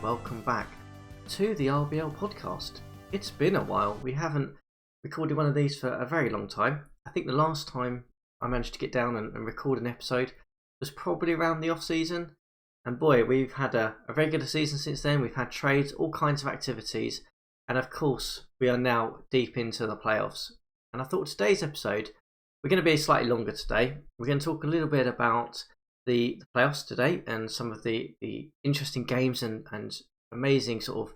welcome back to the RBL Podcast. It's been a while. We haven't recorded one of these for a very long time. I think the last time I managed to get down and record an episode was probably around the off-season. And boy, we've had a regular season since then. We've had trades, all kinds of activities. And of course, we are now deep into the playoffs. And I thought today's episode, we're going to be slightly longer today. We're going to talk a little bit about the playoffs today and some of the interesting games and amazing sort of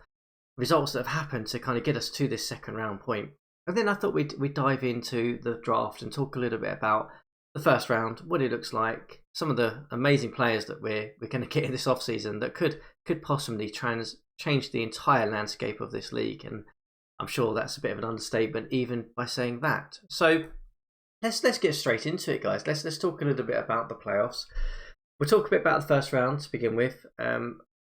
results that have happened to kind of get us to this second round point. And then I thought we'd dive into the draft and talk a little bit about the first round, what it looks like, some of the amazing players that we're going to get in this offseason that could possibly change the entire landscape of this league. And I'm sure that's a bit of an understatement even by saying that. So let's get straight into it, guys. Let's talk a little bit about the playoffs. We'll talk a bit about the first round to begin with,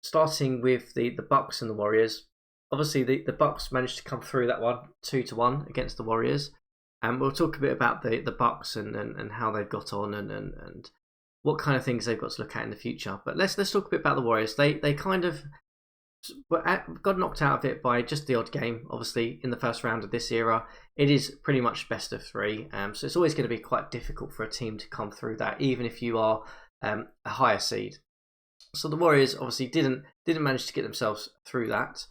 starting with the Bucks and the Warriors. Obviously, the Bucks managed to come through that one 2-1 against the Warriors, and we'll talk a bit about the Bucks and how they've got on and what kind of things they've got to look at in the future. But let's talk a bit about the Warriors. They kind of got knocked out of it by just the odd game. Obviously, in the first round of this era, it is pretty much best of three. So it's always going to be quite difficult for a team to come through that, even if you are a higher seed. So the Warriors obviously didn't manage to get themselves through that.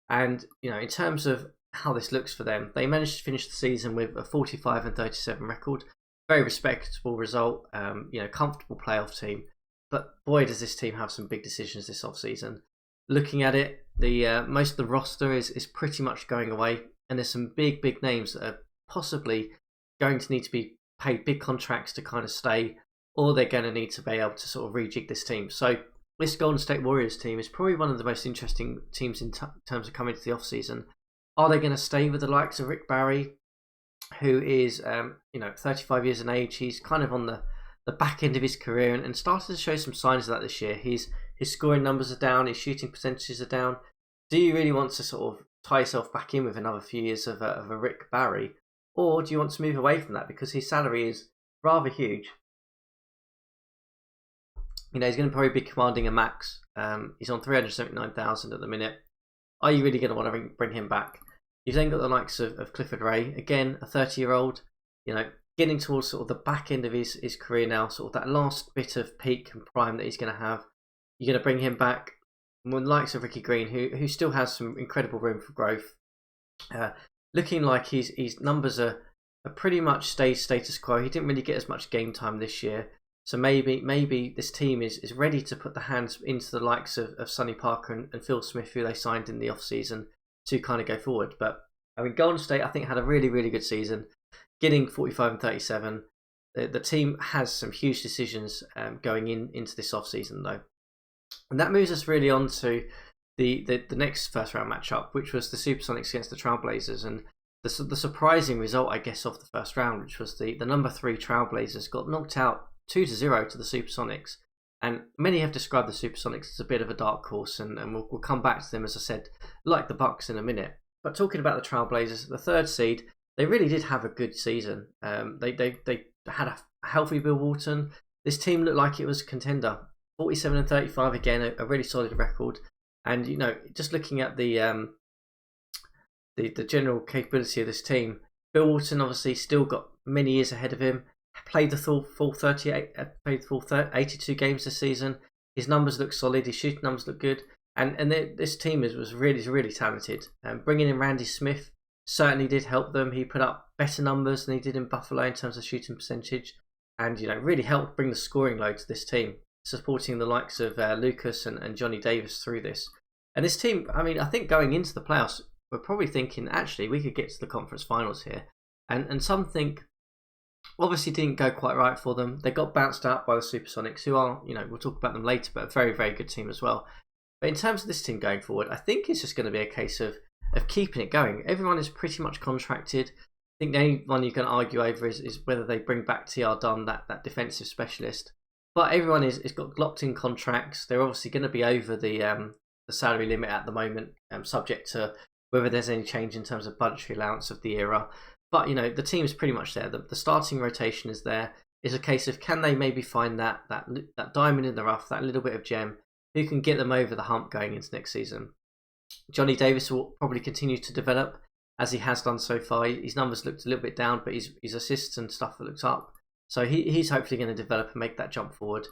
And in terms of how this looks for them, they managed to finish the season with a 45-37 record. Very respectable result. Comfortable playoff team. But boy, does this team have some big decisions this off-season. Looking at it, the most of the roster is pretty much going away, and there's some big names that are possibly going to need to be paid big contracts to kind of stay, or they're going to need to be able to sort of rejig this team. So this Golden State Warriors team is probably one of the most interesting teams in terms of coming to the off-season. Are they going to stay with the likes of Rick Barry, who is 35 years in age? He's kind of on the back end of his career and started to show some signs of that this year. His scoring numbers are down, his shooting percentages are down. Do you really want to sort of tie yourself back in with another few years of a Rick Barry? Or do you want to move away from that because his salary is rather huge? He's going to probably be commanding a max. He's on $379,000 at the minute. Are you really going to want to bring him back? You've then got the likes of Clifford Ray, again, a 30-year-old, getting towards sort of the back end of his career now, sort of that last bit of peak and prime that he's going to have. You're going to bring him back. And with the likes of Ricky Green, who still has some incredible room for growth. Looking like his numbers are pretty much status quo. He didn't really get as much game time this year. So maybe this team is ready to put the hands into the likes of Sonny Parker and Phil Smith, who they signed in the off-season, to kind of go forward. But Golden State, I think, had a really, really good season, getting 45-37. The team has some huge decisions going into this off-season, though. And that moves us really on to the next first-round matchup, which was the Supersonics against the Trailblazers. And the surprising result, I guess, of the first round, which was the number 3 Trailblazers got knocked out 2-0 to the Supersonics. And many have described the Supersonics as a bit of a dark horse, and we'll come back to them, as I said, like the Bucks in a minute. But talking about the Trailblazers, the 3rd seed, they really did have a good season. They had a healthy Bill Walton. This team looked like it was a contender. 47-35 again, a really solid record. And just looking at the general capability of this team, Bill Walton obviously still got many years ahead of him. Played the full 82 games this season. His numbers look solid. His shooting numbers look good. And this team was really talented. Bringing in Randy Smith certainly did help them. He put up better numbers than he did in Buffalo in terms of shooting percentage, and really helped bring the scoring load to this team, supporting the likes of Lucas and Johnny Davis through this. And this team, I think going into the playoffs, we're probably thinking actually we could get to the conference finals here, and some think obviously didn't go quite right for them. They got bounced out by the Supersonics, who are, we'll talk about them later, but a very, very good team as well. But in terms of this team going forward, I think it's just going to be a case of keeping it going. Everyone is pretty much contracted. I think the only one you can argue over is whether they bring back T.R. Dunn, that defensive specialist. But everyone is got locked in contracts. They're obviously going to be over the salary limit at the moment, subject to whether there's any change in terms of budgetary allowance of the era. But the team is pretty much there. The starting rotation is there. It's a case of, can they maybe find that diamond in the rough, that little bit of gem who can get them over the hump going into next season. Johnny Davis will probably continue to develop as he has done so far. His numbers looked a little bit down, but his assists and stuff looks up. So he's hopefully going to develop and make that jump forward.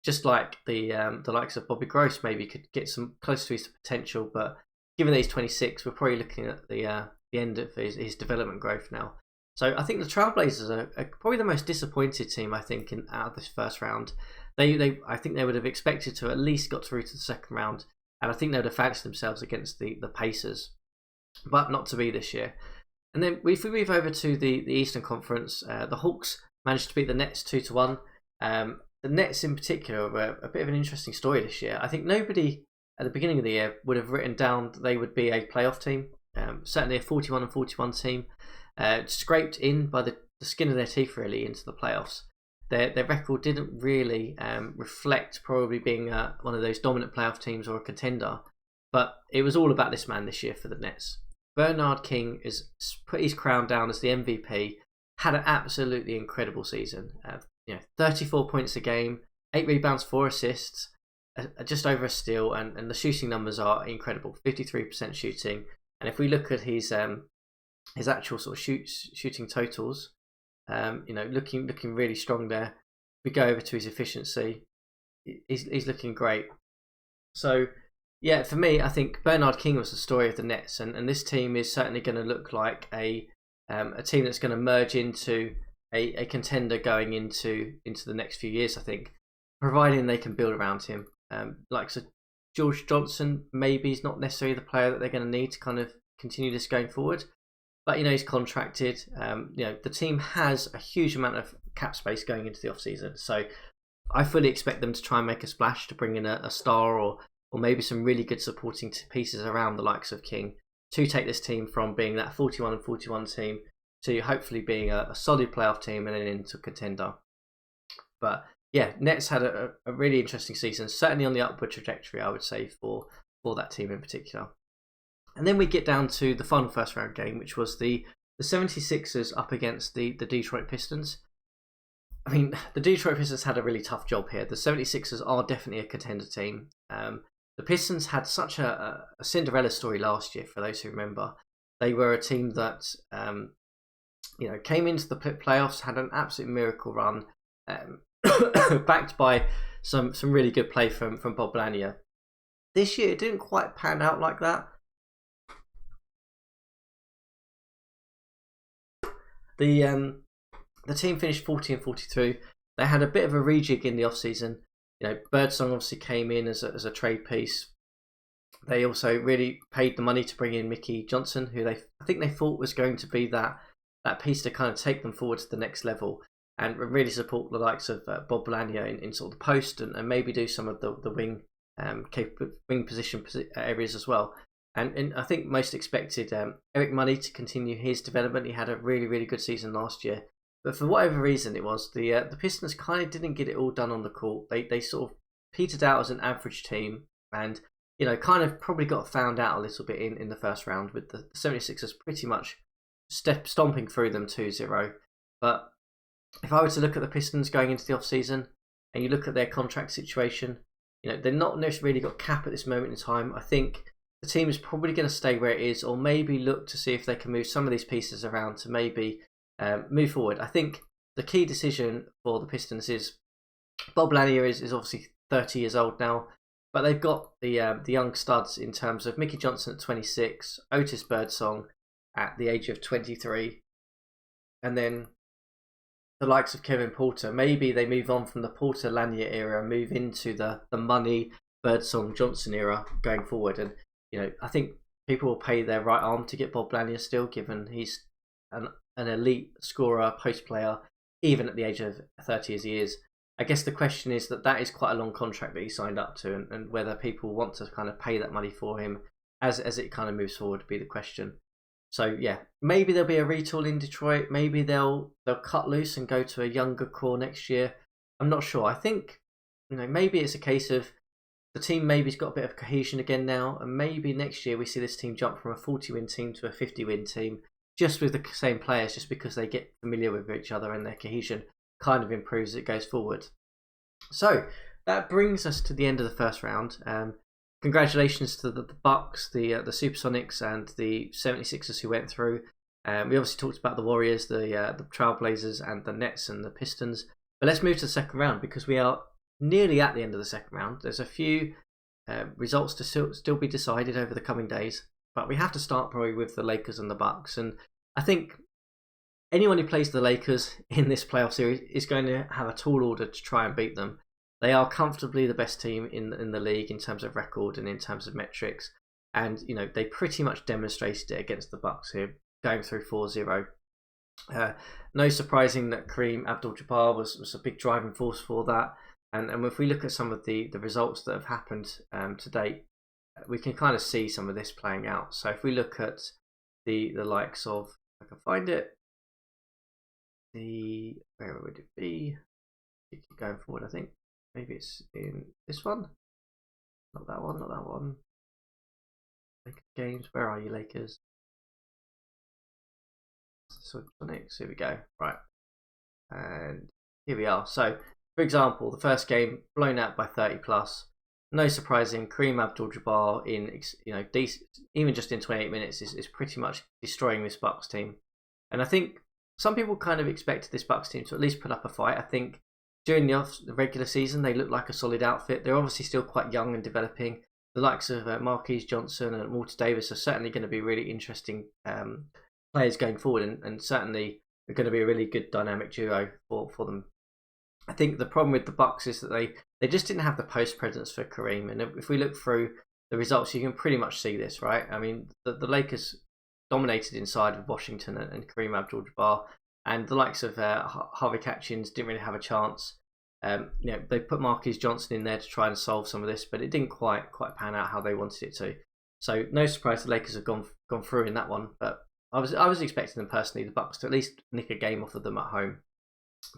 Just like the likes of Bobby Gross maybe could get some close to his potential, but given that he's 26, we're probably looking at the end of his development growth now. So I think the Trailblazers are probably the most disappointed team, I think, out of this first round. I think they would have expected to at least got through to the second round, and I think they would have fancied themselves against the Pacers, but not to be this year. And then if we move over to the Eastern Conference, the Hawks managed to beat the Nets 2-1. The Nets in particular were a bit of an interesting story this year. I think nobody at the beginning of the year would have written down that they would be a playoff team. Certainly a 41-41 team, scraped in by the skin of their teeth really into the playoffs. Their record didn't really reflect probably being one of those dominant playoff teams or a contender, but it was all about this man this year for the Nets. Bernard King has put his crown down as the MVP, had an absolutely incredible season. 34 points a game, 8 rebounds, 4 assists, just over a steal, and the shooting numbers are incredible. 53% shooting, and if we look at his actual sort of shooting totals, looking really strong there. We go over to his efficiency, he's looking great. So yeah, for me, I think Bernard King was the story of the Nets, and this team is certainly going to look like a team that's going to merge into a contender going into the next few years, I think, providing they can build around him. So George Johnson maybe is not necessarily the player that they're going to need to kind of continue this going forward, but he's contracted. The team has a huge amount of cap space going into the off season, so I fully expect them to try and make a splash to bring in a star or maybe some really good supporting pieces around the likes of King to take this team from being that 41-41 team to hopefully being a solid playoff team and then into contender. But yeah, Nets had a really interesting season, certainly on the upward trajectory, I would say, for that team in particular. And then we get down to the final first round game, which was the 76ers up against the Detroit Pistons. I mean, the Detroit Pistons had a really tough job here. The 76ers are definitely a contender team. The Pistons had such a Cinderella story last year, for those who remember. They were a team that came into the playoffs, had an absolute miracle run, backed by some really good play from Bob Lanier. This year, it didn't quite pan out like that. The team finished 40-42. They had a bit of a rejig in the off season. Birdsong obviously came in as a trade piece. They also really paid the money to bring in Mickey Johnson, who I think they thought was going to be that piece to kind of take them forward to the next level and really support the likes of Bob Lanier in sort of the post and maybe do some of the wing position areas as well. And I think most expected Eric Money to continue his development. He had a really, really good season last year. But for whatever reason it was, the Pistons kind of didn't get it all done on the court. They sort of petered out as an average team and, kind of probably got found out a little bit in the first round with the 76ers pretty much stomping through them 2-0. But if I were to look at the Pistons going into the off-season and you look at their contract situation, they're not necessarily got cap at this moment in time. I think the team is probably going to stay where it is or maybe look to see if they can move some of these pieces around to maybe move forward. I think the key decision for the Pistons is Bob Lanier is obviously 30 years old now, but they've got the young studs in terms of Mickey Johnson at 26, Otis Birdsong at the age of 23, and then the likes of Kevin Porter. Maybe they move on from the Porter Lanier era and move into the Money Birdsong Johnson era going forward. And I think people will pay their right arm to get Bob Lanier still, given he's an elite scorer, post player, even at the age of 30 as he is. I guess the question is that is quite a long contract that he signed up to, and whether people want to kind of pay that money for him as it kind of moves forward would be the question. So yeah, maybe there'll be a retool in Detroit. Maybe they'll cut loose and go to a younger core next year. I'm not sure. I think maybe it's a case of the team maybe's got a bit of cohesion again now, and maybe next year we see this team jump from a 40-win team to a 50-win team, just with the same players, just because they get familiar with each other and their cohesion kind of improves as it goes forward. So that brings us to the end of the first round. Congratulations to the Bucks, the Supersonics, and the 76ers who went through. We obviously talked about the Warriors, the Trailblazers, and the Nets and the Pistons. But let's move to the second round because we are nearly at the end of the second round. There's a few results to still be decided over the coming days, but we have to start probably with the Lakers and the Bucks. And I think anyone who plays the Lakers in this playoff series is going to have a tall order to try and beat them. They are comfortably the best team in the league in terms of record and in terms of metrics, and they pretty much demonstrated it against the Bucks here, going through 4-0. No surprising that Kareem Abdul-Jabbar was a big driving force for that. And if we look at some of the results that have happened to date, we can kind of see some of this playing out. So if we look at the likes of, if I can find it, where would it be? Keep going forward, I think. Maybe it's in this one. Not that one, not that one. Lakers games, where are you, Lakers? Sonics, here we go. Right. And here we are. So, for example, the first game blown out by 30 plus. No surprising, Kareem Abdul-Jabbar in even just in 28 minutes is pretty much destroying this Bucks team. And I think some people kind of expected this Bucks team to at least put up a fight. I think during the regular season they look like a solid outfit. They're obviously still quite young and developing. The likes of Marquise Johnson and Walter Davis are certainly going to be really interesting players going forward, and certainly are going to be a really good dynamic duo for them. I think the problem with the Bucks is that they just didn't have the post presence for Kareem, and if we look through the results, you can pretty much see this, right? I mean, the Lakers dominated inside with Washington and Kareem Abdul-Jabbar, and the likes of Harvey Catchings didn't really have a chance. They put Marquise Johnson in there to try and solve some of this, but it didn't quite pan out how they wanted it to. So no surprise the Lakers have gone through in that one, but I was expecting them personally, the Bucks, to at least nick a game off of them at home.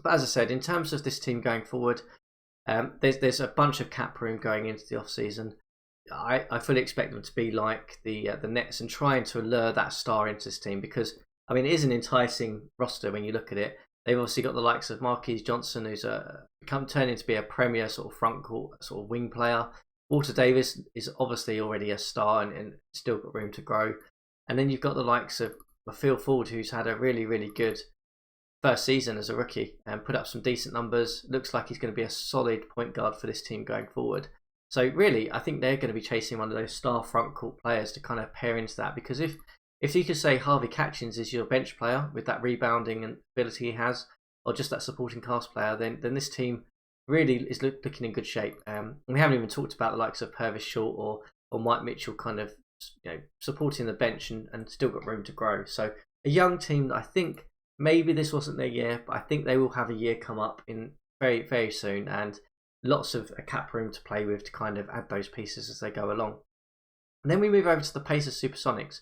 But as I said, in terms of this team going forward, there's a bunch of cap room going into the off season. I fully expect them to be like the Nets and trying to lure that star into this team, because I mean it is an enticing roster when you look at it. They've obviously got the likes of Marquise Johnson, who's turning to be a premier sort of front court sort of wing player. Walter Davis is obviously already a star and still got room to grow. And then you've got the likes of Phil Ford, who's had a really, really good first season as a rookie and put up some decent numbers. Looks like he's going to be a solid point guard for this team going forward. So really, I think they're going to be chasing one of those star front court players to kind of pair into that. Because if you could say Harvey Catchings is your bench player with that rebounding and ability he has, or just that supporting cast player, then this team really is looking in good shape. We haven't even talked about the likes of Purvis Short or Mike Mitchell kind of supporting the bench and still got room to grow. So a young team that I think maybe this wasn't their year, but I think they will have a year come up in very, very soon, and lots of a cap room to play with to kind of add those pieces as they go along. And then we move over to the Pacers Supersonics.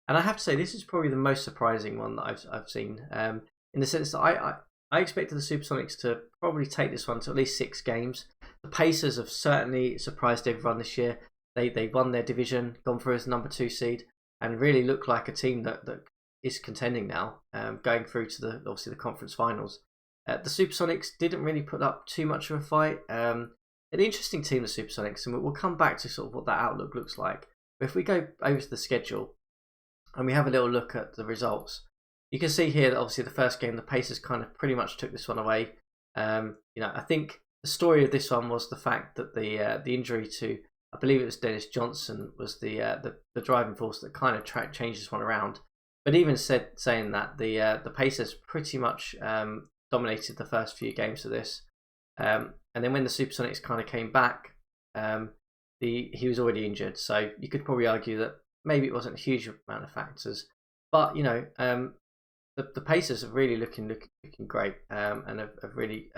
And I have to say, this is probably the most surprising one that I've seen, in the sense that I expected the Supersonics to probably take this one to at least 6 games. The Pacers have certainly surprised everyone this year. They won their division, gone through as number 2 seed, and really look like a team that is contending now, going through to the conference finals. The Supersonics didn't really put up too much of a fight. An interesting team, the Supersonics, and we'll come back to sort of what that outlook looks like. But if we go over to the schedule and we have a little look at the results, you can see here that obviously the first game, the Pacers kind of pretty much took this one away. I think the story of this one was the fact that the injury to, I believe it was Dennis Johnson, was the driving force that kind of changed this one around. But even saying that, the Pacers pretty much dominated the first few games of this. And then when the Supersonics kind of came back, he was already injured. So you could probably argue that maybe it wasn't a huge amount of factors. But, the Pacers are really looking great, and have really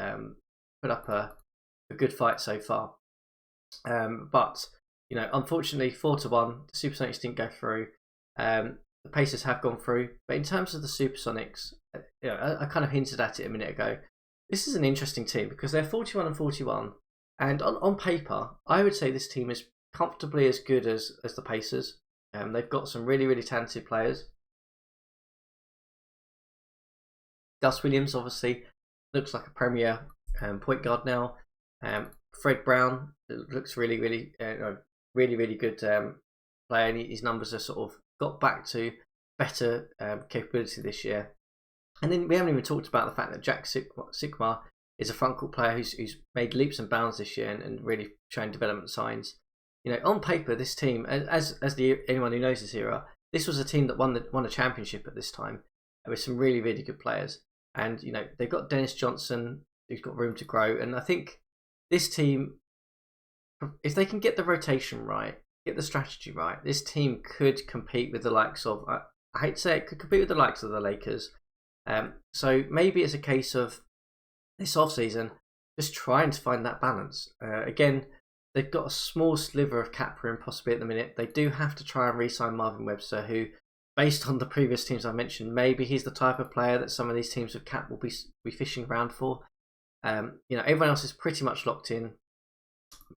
put up a good fight so far. But unfortunately, 4-1, the Supersonics didn't go through. The Pacers have gone through, but in terms of the Supersonics, I kind of hinted at it a minute ago. This is an interesting team because they're 41-41, and on paper, I would say this team is comfortably as good as the Pacers. They've got some really, really talented players. Gus Williams obviously looks like a premier point guard now. Fred Brown looks really, really, really good player, and his numbers are sort of got back to better capability this year. And then we haven't even talked about the fact that Jack Sikmar is a front court player who's made leaps and bounds this year and really shown development signs. On paper, this team, anyone who knows this era, this was a team that won a championship at this time with some really, really good players. And they've got Dennis Johnson, who's got room to grow. And I think this team, if they can get the rotation right, get the strategy right, this team could compete with the likes of, I hate to say it, could compete with the likes of the Lakers. So maybe it's a case of this offseason just trying to find that balance. Again, they've got a small sliver of cap room possibly at the minute. They do have to try and re-sign Marvin Webster, who, based on the previous teams I mentioned, maybe he's the type of player that some of these teams with cap will be fishing around for. Everyone else is pretty much locked in.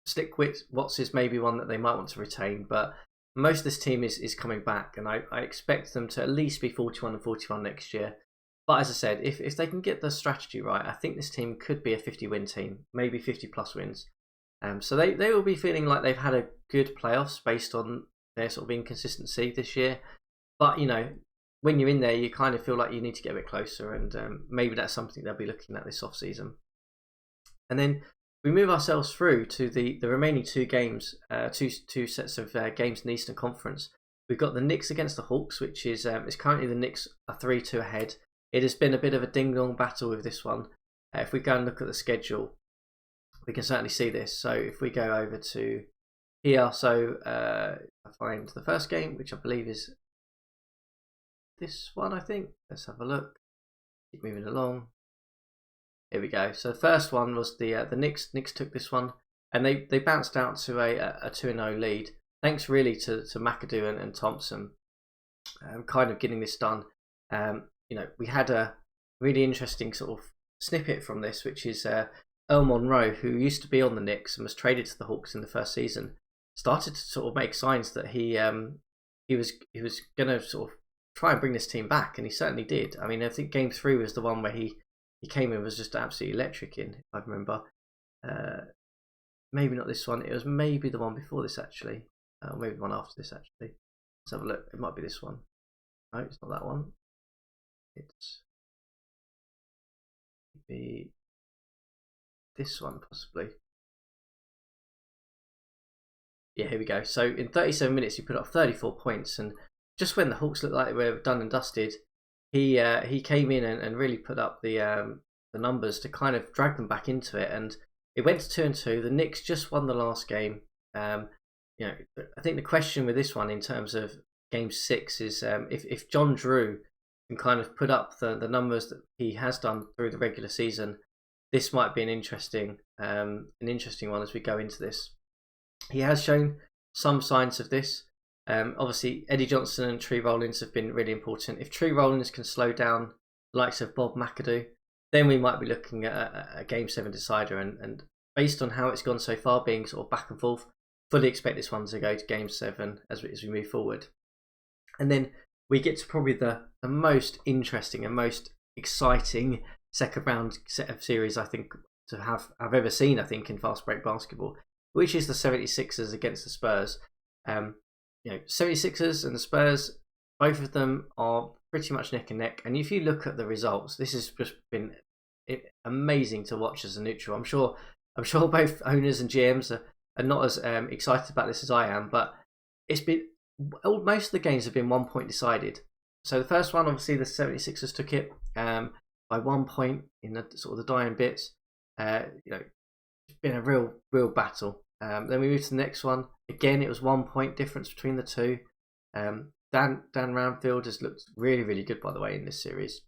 Stick with Watts is maybe one that they might want to retain, but most of this team is coming back, and I expect them to at least be 41 and 41 next year. But as I said, if they can get the strategy right, I think this team could be a 50-win team, maybe 50-plus wins. So they will be feeling like they've had a good playoffs based on their sort of inconsistency this year. But, when you're in there, you kind of feel like you need to get a bit closer, and maybe that's something they'll be looking at this off-season. And then we move ourselves through to the remaining two games, two sets of games in the Eastern Conference. We've got the Knicks against the Hawks, which is currently the Knicks are 3-2 ahead. It has been a bit of a ding-dong battle with this one. If we go and look at the schedule, we can certainly see this. So if we go over to here, I find the first game, which I believe is this one, I think. Let's have a look. Keep moving along. Here we go. So the first one was the Knicks. Knicks took this one, and they bounced out to a 2-0 lead. Thanks really to McAdoo and Thompson, kind of getting this done. We had a really interesting sort of snippet from this, which is Earl Monroe, who used to be on the Knicks and was traded to the Hawks in the first season, started to sort of make signs that he was going to sort of try and bring this team back, and he certainly did. I mean, I think Game 3 was the one where he came in, was just absolutely electric in, if I remember. Maybe not this one. It was maybe the one before this, actually. Maybe the one after this, actually. Let's have a look. It might be this one. No, it's not that one. It's maybe this one, possibly. Yeah, here we go. So in 37 minutes, he put up 34 points, and just when the Hawks looked like they were done and dusted, he came in and really put up the numbers to kind of drag them back into it, and it went to 2-2. The Knicks just won the last game. I think the question with this one in terms of Game 6 is if John Drew can kind of put up the numbers that he has done through the regular season, this might be an interesting one as we go into this. He has shown some signs of this. Obviously, Eddie Johnson and Tree Rollins have been really important. If Tree Rollins can slow down the likes of Bob McAdoo, then we might be looking at a Game 7 decider. And based on how it's gone so far, being sort of back and forth, fully expect this one to go to Game 7 as we move forward. And then we get to probably the most interesting and most exciting second round set of series I think I've ever seen, I think, in fast break basketball, which is the 76ers against the Spurs. 76ers and the Spurs, both of them are pretty much neck and neck. And if you look at the results, this has just been amazing to watch as a neutral. I'm sure both owners and GMs are not as excited about this as I am, but it's been most of the games have been 1 point decided. So the first one, obviously, the 76ers took it by 1 point in the sort of the dying bits. It's been a real battle. Then we moved to the next one. Again, it was 1 point difference between the two. Dan Ramfield has looked really, really good, by the way, in this series.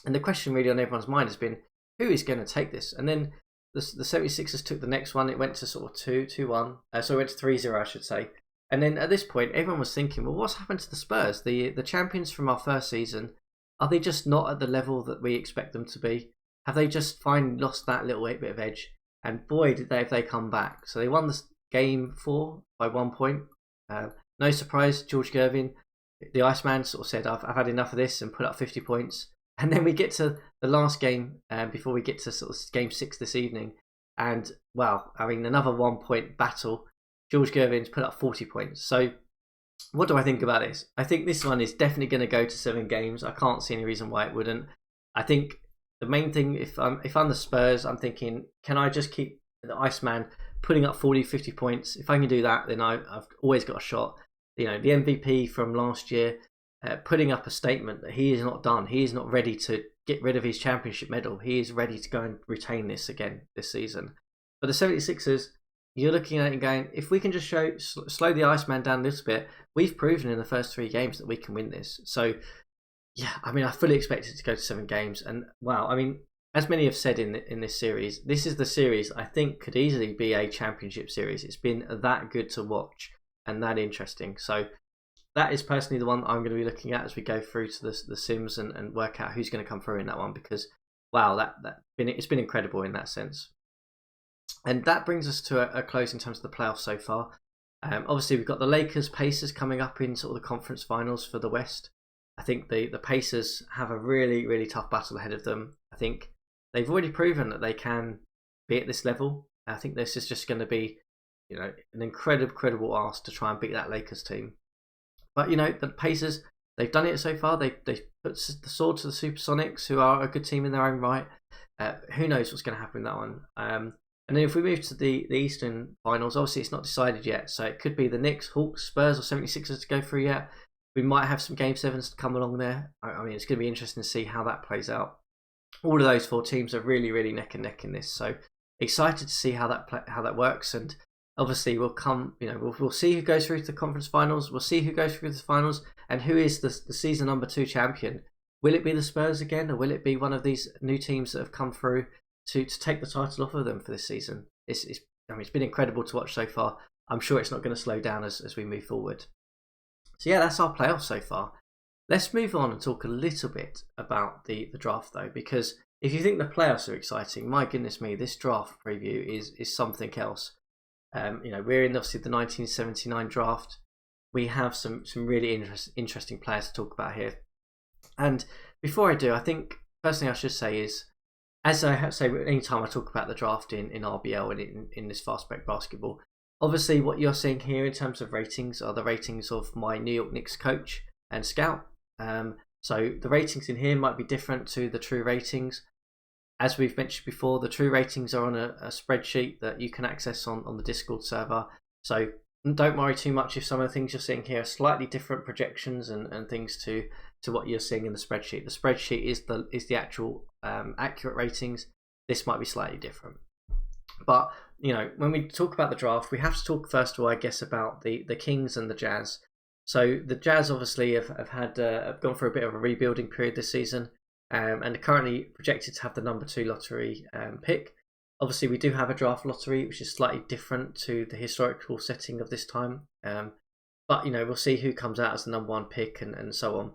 And the question really on everyone's mind has been, who is going to take this? And then the 76ers took the next one. It went to sort of 2-1. So it went to 3-0, I should say. And then at this point, everyone was thinking, well, what's happened to the Spurs? The champions from our first season, are they just not at the level that we expect them to be? Have they just finally lost that little bit of edge? And boy, did they come back. So they won the Game 4 by 1 point. No surprise, George Gervin, the Iceman, sort of said, I've had enough of this, and put up 50 points. And then we get to the last game before we get to sort of Game 6 this evening. And, well, I mean, another 1 point battle. George Gervin's put up 40 points. So what do I think about this? I think this one is definitely going to go to 7 games. I can't see any reason why it wouldn't. I think the main thing, if I'm the Spurs, I'm thinking, can I just keep the Iceman putting up 40, 50 points? If I can do that, then I've always got a shot. The MVP from last year, putting up a statement that he is not done. He is not ready to get rid of his championship medal. He is ready to go and retain this again this season. But the 76ers, you're looking at it and going, if we can just slow the Iceman down a little bit, we've proven in the first 3 games that we can win this. So, yeah, I mean, I fully expect it to go to 7 games. And, wow, I mean, as many have said in this series, this is the series I think could easily be a championship series. It's been that good to watch and that interesting. So that is personally the one I'm going to be looking at as we go through to the Sims and work out who's going to come through in that one, because, wow, it's been incredible in that sense. And that brings us to a close in terms of the playoffs so far. Obviously, we've got the Lakers, Pacers coming up in sort of the conference finals for the West. I think the Pacers have a really, really tough battle ahead of them. I think they've already proven that they can be at this level. I think this is just going to be, an incredible ask to try and beat that Lakers team. But, the Pacers, they've done it so far. They put the sword to the Supersonics, who are a good team in their own right. Who knows what's going to happen in that one. And then if we move to the Eastern Finals, obviously it's not decided yet. So it could be the Knicks, Hawks, Spurs or 76ers to go through yet. We might have some Game 7s to come along there. I mean, it's going to be interesting to see how that plays out. All of those 4 teams are really, really neck and neck in this. So excited to see how that works. And obviously we'll see who goes through to the conference finals. We'll see who goes through to the finals and who is the season number 2 champion. Will it be the Spurs again, or will it be one of these new teams that have come through to take the title off of them for this season? It's been incredible to watch so far. I'm sure it's not going to slow down as we move forward. So yeah, that's our playoffs so far. Let's move on and talk a little bit about the draft though, because if you think the playoffs are exciting, my goodness me, this draft preview is something else. We're in obviously the 1979 draft. We have some really interesting players to talk about here. And before I do, I think first thing I should say is, as I say anytime I talk about the draft in RBL and in this fast break basketball, obviously what you're seeing here in terms of ratings are the ratings of my New York Knicks coach and scout. So the ratings in here might be different to the true ratings. As we've mentioned before, the true ratings are on a spreadsheet that you can access on the Discord server. So don't worry too much if some of the things you're seeing here are slightly different projections and things to what you're seeing in the spreadsheet. The spreadsheet is the actual accurate ratings. This might be slightly different. But, when we talk about the draft, we have to talk first of all, I guess, about the Kings and the Jazz. So the Jazz obviously have gone through a bit of a rebuilding period this season, and are currently projected to have the number 2 lottery pick. Obviously, we do have a draft lottery, which is slightly different to the historical setting of this time. But, we'll see who comes out as the number 1 pick and so on.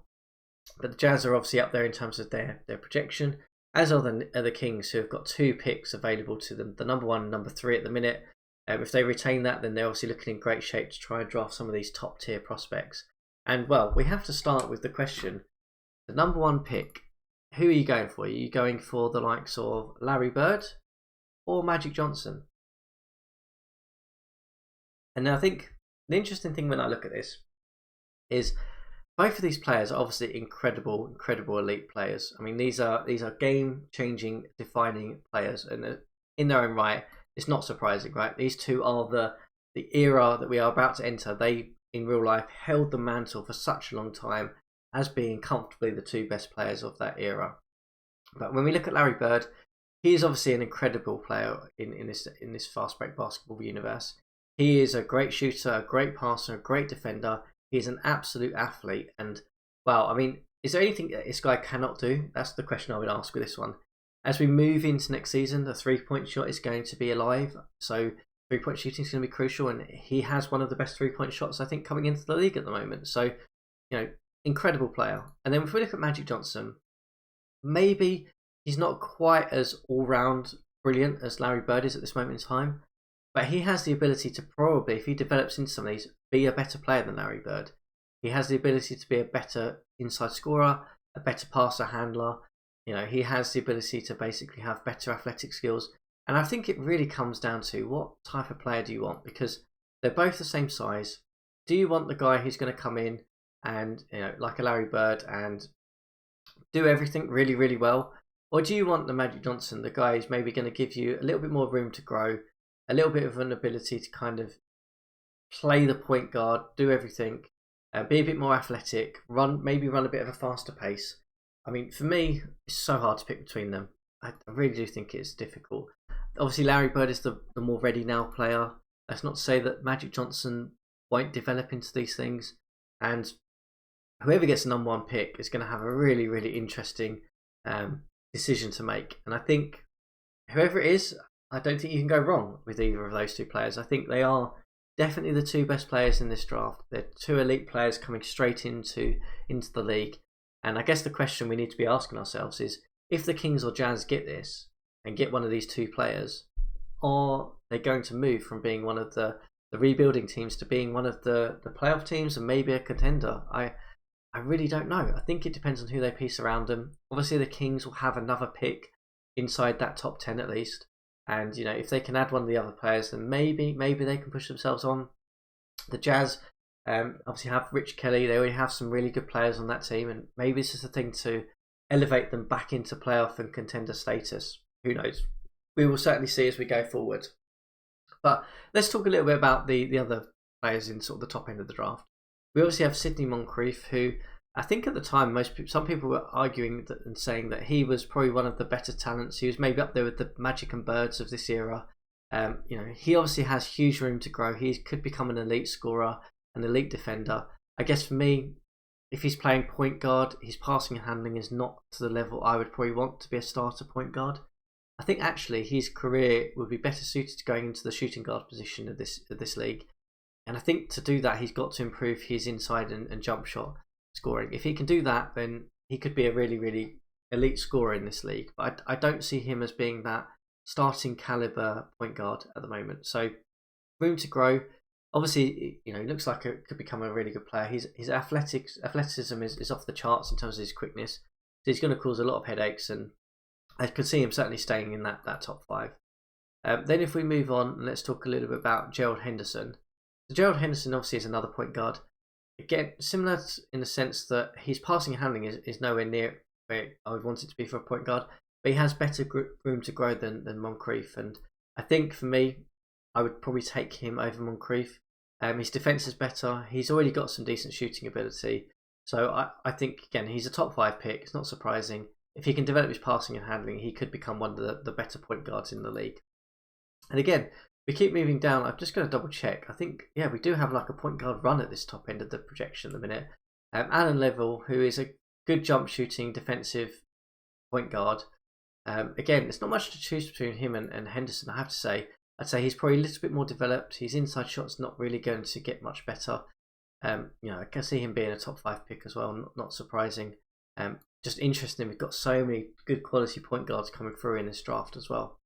But the Jazz are obviously up there in terms of their projection, as are the Kings, who have got 2 picks available to them, the number 1 and number 3 at the minute. If they retain that, then they're obviously looking in great shape to try and draft some of these top tier prospects. And, well, we have to start with the question, the number 1 pick, who are you going for? Are you going for the likes of Larry Bird or Magic Johnson? And I think the interesting thing when I look at this is both of these players are obviously incredible elite players. I mean, these are game-changing, defining players, and in their own right, it's not surprising, right? These two are the era that we are about to enter. They, in real life, held the mantle for such a long time as being comfortably the 2 best players of that era. But when we look at Larry Bird, he is obviously an incredible player in this fast break basketball universe. He is a great shooter, a great passer, a great defender. He's an absolute athlete. And, well, I mean, is there anything that this guy cannot do? That's the question I would ask with this one. As we move into next season, the 3-point shot is going to be alive. So 3-point shooting is going to be crucial. And he has one of the best 3-point shots, I think, coming into the league at the moment. So, incredible player. And then if we look at Magic Johnson, maybe he's not quite as all-round brilliant as Larry Bird is at this moment in time. But he has the ability to probably, if he develops into some of these, be a better player than Larry Bird. He has the ability to be a better inside scorer, a better passer handler. He has the ability to basically have better athletic skills. And I think it really comes down to what type of player do you want, because they're both the same size. Do you want the guy who's going to come in and, like a Larry Bird, and do everything really, really well? Or do you want the Magic Johnson, the guy who's maybe going to give you a little bit more room to grow, a little bit of an ability to kind of play the point guard, do everything, be a bit more athletic, maybe run a bit of a faster pace? I mean, for me, it's so hard to pick between them. I really do think it's difficult. Obviously, Larry Bird is the more ready now player. That's not to say that Magic Johnson won't develop into these things. And whoever gets the number one pick is going to have a really, really interesting decision to make. And I think whoever it is, I don't think you can go wrong with either of those two players. I think they are definitely the two best players in this draft. They're two elite players coming straight into the league. And I guess the question we need to be asking ourselves is, if the Kings or Jazz get this and get one of these two players, are they going to move from being one of the rebuilding teams to being one of the playoff teams and maybe a contender? I really don't know. I think it depends on who they piece around them. Obviously, the Kings will have another pick inside that top 10 at least. And, if they can add one of the other players, then maybe they can push themselves on. The Jazz obviously have Rich Kelly. They already have some really good players on that team. And maybe this is the thing to elevate them back into playoff and contender status. Who knows? We will certainly see as we go forward. But let's talk a little bit about the other players in sort of the top end of the draft. We obviously have Sidney Moncrief, who I think at the time some people were arguing and saying that he was probably one of the better talents. He was maybe up there with the Magic and Birds of this era. He obviously has huge room to grow. He could become an elite scorer, an elite defender. I guess for me, if he's playing point guard, his passing and handling is not to the level I would probably want to be a starter point guard. I think actually his career would be better suited to going into the shooting guard position of this league. And I think to do that, he's got to improve his inside and jump shot scoring. If he can do that, then he could be a really, really elite scorer in this league. But I don't see him as being that starting caliber point guard at the moment. So room to grow. Obviously, he looks like it could become a really good player. His athleticism is off the charts in terms of his quickness. So he's going to cause a lot of headaches, and I could see him certainly staying in that top five. Then if we move on, let's talk a little bit about Gerald Henderson. So Gerald Henderson obviously is another point guard. Again, similar in the sense that his passing and handling is nowhere near where I would want it to be for a point guard, but he has better room to grow than Moncrief. And I think for me, I would probably take him over Moncrief. His defense is better. He's already got some decent shooting ability. So I think, again, he's a top 5 pick. It's not surprising. If he can develop his passing and handling, he could become one of the better point guards in the league. And again, we keep moving down. I'm just going to double check. I think, we do have like a point guard run at this top end of the projection at the minute. Alan Level, who is a good jump shooting defensive point guard. Again, there's not much to choose between him and Henderson, I have to say. I'd say he's probably a little bit more developed. His inside shot's not really going to get much better. I can see him being a top 5 pick as well. Not surprising. Just interesting. We've got so many good quality point guards coming through in this draft as well.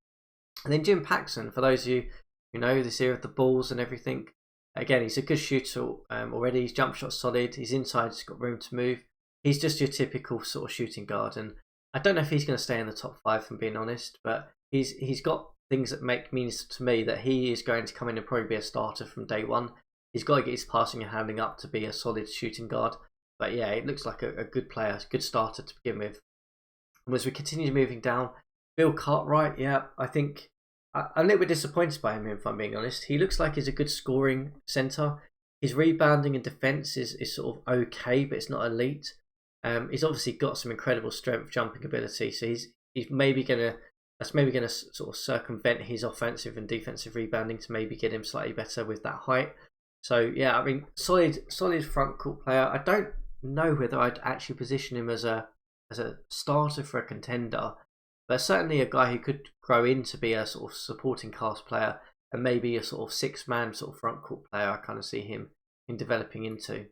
And then Jim Paxson, for those of you who know this era of the Bulls and everything. Again, he's a good shooter already. His jump shot's solid. His inside's got room to move. He's just your typical sort of shooting guard. And I don't know if he's going to stay in the top 5, if I'm being honest, but he's got things that means to me that he is going to come in and probably be a starter from day one. He's got to get his passing and handling up to be a solid shooting guard. But yeah, it looks like a good player, a good starter to begin with. And as we continue moving down, Bill Cartwright, I think I'm a little bit disappointed by him, if I'm being honest. He looks like he's a good scoring centre. His rebounding and defence is sort of okay, but it's not elite. He's obviously got some incredible strength, jumping ability, so he's maybe gonna sort of circumvent his offensive and defensive rebounding to maybe get him slightly better with that height. So yeah, I mean, solid front court player. I don't know whether I'd actually position him as a starter for a contender, but certainly a guy who could grow into be a sort of supporting cast player and maybe a sort of 6-man sort of front court player. I kind of see him in developing into.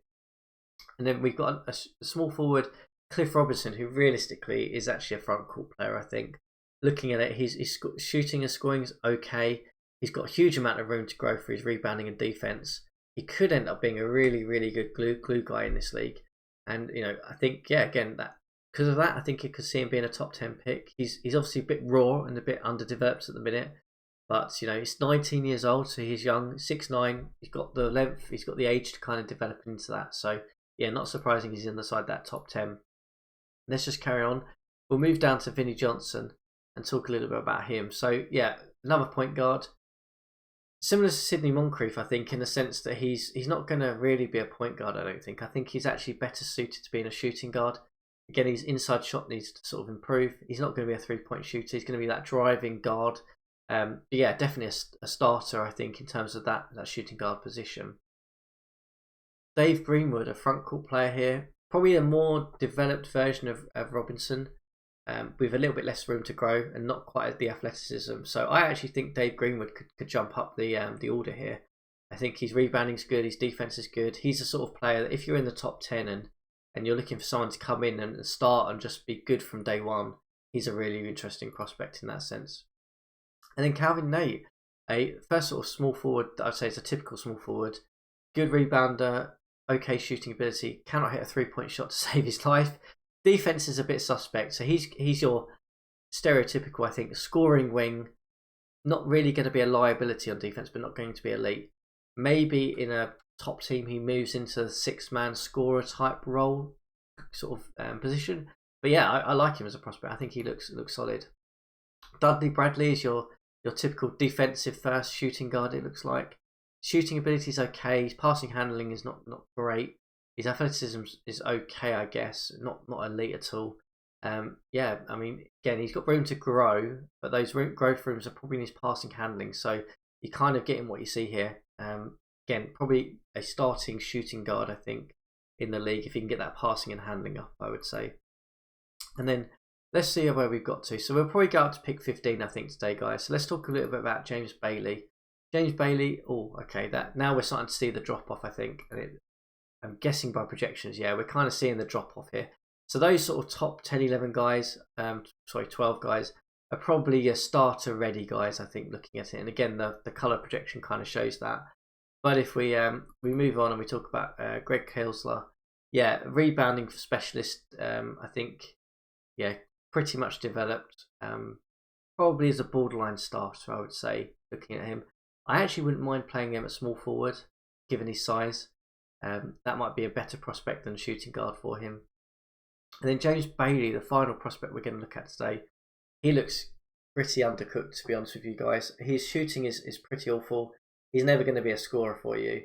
And then we've got a small forward, Cliff Robinson, who realistically is actually a front court player, I think. Looking at it, his shooting and scoring is okay. He's got a huge amount of room to grow for his rebounding and defense. He could end up being a really, really good glue guy in this league. And, I think, again, that because of that, I think you could see him being a top 10 pick. He's obviously a bit raw and a bit underdeveloped at the minute, but he's 19 years old, so he's young, 6'9". He's got the length, he's got the age to kind of develop into that. So yeah, not surprising he's inside that top 10. Let's just carry on. We'll move down to Vinnie Johnson and talk a little bit about him. So yeah, another point guard. Similar to Sidney Moncrief, I think, in the sense that he's not going to really be a point guard, I don't think. I think he's actually better suited to being a shooting guard. Again, his inside shot needs to sort of improve. He's not going to be a three-point shooter. He's going to be that driving guard. But yeah, definitely a starter, I think, in terms of that shooting guard position. Dave Greenwood, a front court player here. Probably a more developed version of Robinson, with a little bit less room to grow and not quite the athleticism. So I actually think Dave Greenwood could jump up the order here. I think his rebounding's good, his defense is good. He's the sort of player that if you're in the top 10 and you're looking for someone to come in and start and just be good from day one, he's a really interesting prospect in that sense. And then Calvin Nate, a first sort of small forward that I'd say is a typical small forward. Good rebounder, okay shooting ability, cannot hit a three-point shot to save his life. Defense is a bit suspect, so he's your stereotypical, I think, scoring wing. Not really going to be a liability on defense, but not going to be elite. Maybe in a top team he moves into the six-man scorer type role, sort of position. But yeah, I like him as a prospect. I think he looks solid. Dudley Bradley is your typical defensive first shooting guard. It looks like shooting ability is okay. His passing handling is not great. His athleticism is okay, I guess. Not elite at all. Yeah, I mean, again, he's got room to grow, but those growth rooms are probably in his passing handling. So you're kind of getting what you see here. Again, probably a starting shooting guard, I think, in the league if he can get that passing and handling up, I would say. And then let's see where we've got to. So we'll probably go up to pick 15, I think, today, guys. So let's talk a little bit about James Bailey. James Bailey, oh, okay, that now we're starting to see the drop off, I think. And I'm guessing by projections, yeah, we're kind of seeing the drop off here. So those sort of top 10, 11 guys, 12 guys, are probably your starter ready guys, I think, looking at it. And again, the colour projection kind of shows that. But if we move on and we talk about Greg Kilsler, yeah, rebounding specialist, I think, yeah, pretty much developed. Probably as a borderline starter, I would say, looking at him. I actually wouldn't mind playing him at small forward, given his size. That might be a better prospect than shooting guard for him. And then James Bailey, the final prospect we're going to look at today. He looks pretty undercooked, to be honest with you guys. His shooting is pretty awful. He's never going to be a scorer for you.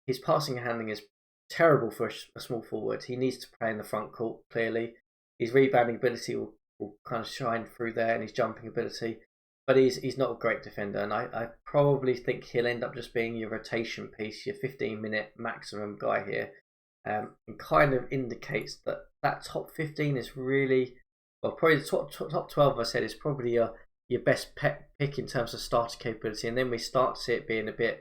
His passing and handling is terrible for a small forward. He needs to play in the front court, clearly. His rebounding ability will kind of shine through there, and his jumping ability. But he's not a great defender, and I probably think he'll end up just being your rotation piece, your 15-minute maximum guy here. And kind of indicates that top 15 is really, well, probably the top 12, I said, is probably your best pick in terms of starter capability. And then we start to see it being a bit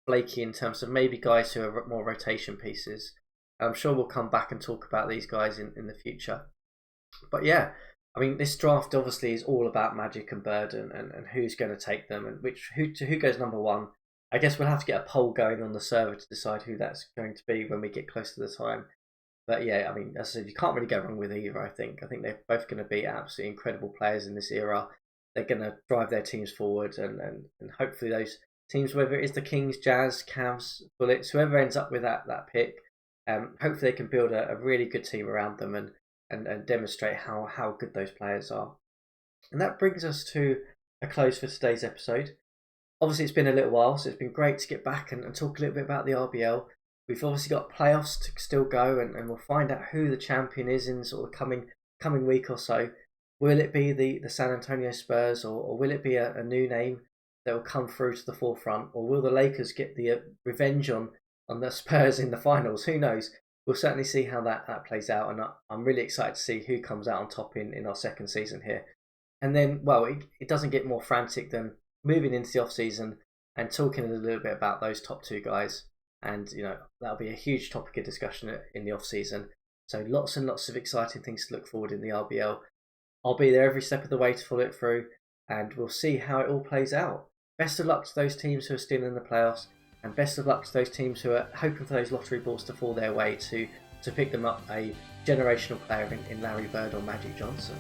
flaky in terms of maybe guys who are more rotation pieces. I'm sure we'll come back and talk about these guys in the future. But yeah, I mean, this draft obviously is all about Magic and Bird and who's going to take them and who goes number one. I guess we'll have to get a poll going on the server to decide who that's going to be when we get close to the time. But yeah, I mean, as I said, you can't really go wrong with either, I think. I think they're both going to be absolutely incredible players in this era. They're going to drive their teams forward and hopefully those teams, whether it is the Kings, Jazz, Cavs, Bullets, whoever ends up with that pick, hopefully they can build a really good team around them and demonstrate how good those players are. And that brings us to a close for today's episode. Obviously, it's been a little while, so it's been great to get back and talk a little bit about the RBL. We've obviously got playoffs to still go, and we'll find out who the champion is in sort of coming week or so. Will it be the San Antonio Spurs, or will it be a new name that will come through to the forefront, or will the Lakers get the revenge on the Spurs in the finals? Who knows? We'll certainly see how that plays out, and I'm really excited to see who comes out on top in our second season here. And then, well, it doesn't get more frantic than moving into the off-season and talking a little bit about those top two guys. And, that'll be a huge topic of discussion in the off-season. So lots and lots of exciting things to look forward in the RBL. I'll be there every step of the way to follow it through, and we'll see how it all plays out. Best of luck to those teams who are still in the playoffs, and best of luck to those teams who are hoping for those lottery balls to fall their way to pick them up a generational player in Larry Bird or Magic Johnson.